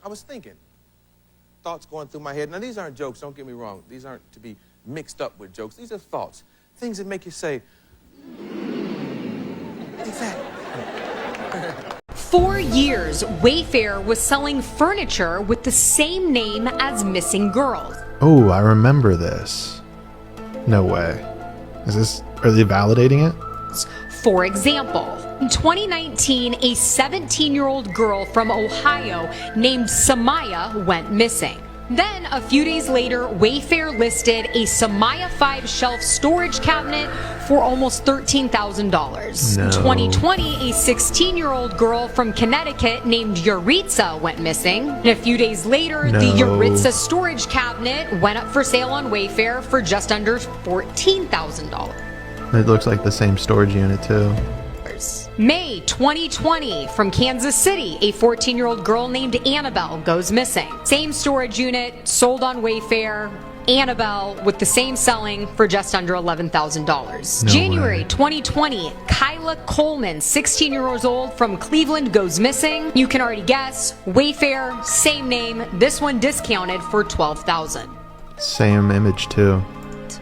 I was thinking, thoughts going through my head. Now, these aren't jokes, don't get me wrong. These aren't to be mixed up with jokes. These are thoughts, things that make you say, exactly. 4 years, Wayfair was selling furniture with the same name as missing girls. Oh, I remember this. No way. Are they validating it? For example, in 2019, a 17-year-old girl from Ohio named Samaya went missing. Then, a few days later, Wayfair listed a Samaya 5 shelf storage cabinet for almost $13,000. No. In 2020, a 16-year-old girl from Connecticut named Yuritsa went missing. And a few days later, the Yuritsa storage cabinet went up for sale on Wayfair for just under $14,000. It looks like the same storage unit too. May 2020, from Kansas City, a 14-year-old girl named Annabelle goes missing. Same storage unit, sold on Wayfair. Annabelle with the same selling for just under $11,000. January 2020, Kyla Coleman, 16 years old from Cleveland, goes missing. You can already guess, Wayfair, same name, this one discounted for $12,000. Same image too.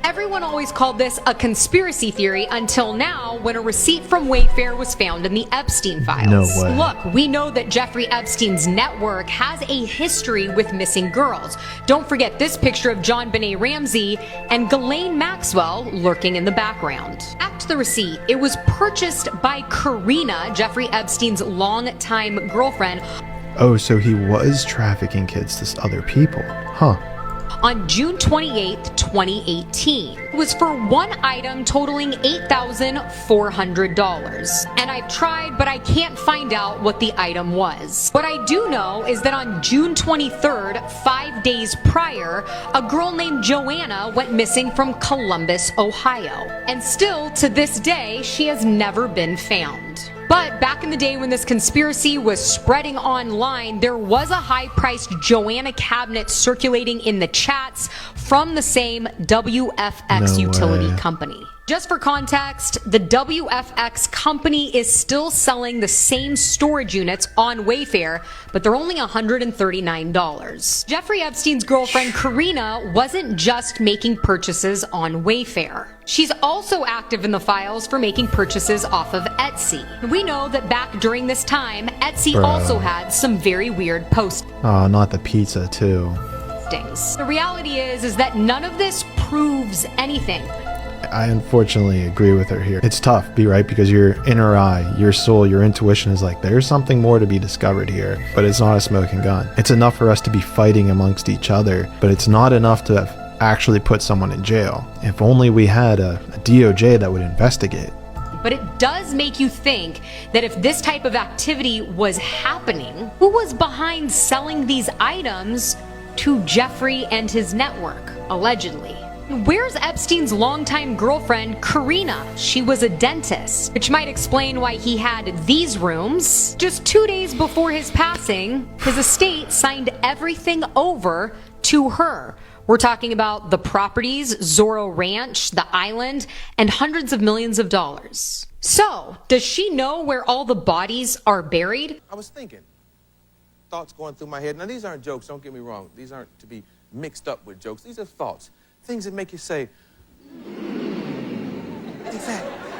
Everyone always called this a conspiracy theory until now, when a receipt from Wayfair was found in the Epstein files. No way. Look, we know that Jeffrey Epstein's network has a history with missing girls. Don't forget this picture of John Benet Ramsey and Ghislaine Maxwell lurking in the background. Back to the receipt. It was purchased by Karina, Jeffrey Epstein's longtime girlfriend. Oh, so he was trafficking kids to other people. Huh. On June 28, 2018. It was for one item totaling $8,400. And I've tried, but I can't find out what the item was. What I do know is that on June 23rd, 5 days prior, a girl named Joanna went missing from Columbus, Ohio. And still, to this day, she has never been found. But back in the day when this conspiracy was spreading online, there was a high-priced Joanna cabinet circulating in the chats from the same WFX utility company. Just for context, the WFX company is still selling the same storage units on Wayfair, but they're only $139. Jeffrey Epstein's girlfriend Karina wasn't just making purchases on Wayfair. She's also active in the files for making purchases off of Etsy. We know that back during this time, Etsy also had some very weird postings. Oh, not the pizza too. The reality is that none of this proves anything. I unfortunately agree with her here. It's tough, right? Because your inner eye, your soul, your intuition is like, there's something more to be discovered here, but it's not a smoking gun. It's enough for us to be fighting amongst each other, but it's not enough to actually put someone in jail. If only we had a DOJ that would investigate. But it does make you think that if this type of activity was happening, who was behind selling these items to Jeffrey and his network, allegedly? Where's Epstein's longtime girlfriend, Karina? She was a dentist, which might explain why he had these rooms. Just 2 days before his passing, his estate signed everything over to her. We're talking about the properties, Zorro Ranch, the island, and hundreds of millions of dollars. So, does she know where all the bodies are buried? I was thinking, thoughts going through my head. Now, these aren't jokes, don't get me wrong. These aren't to be mixed up with jokes. These are thoughts, things that make you say, exactly.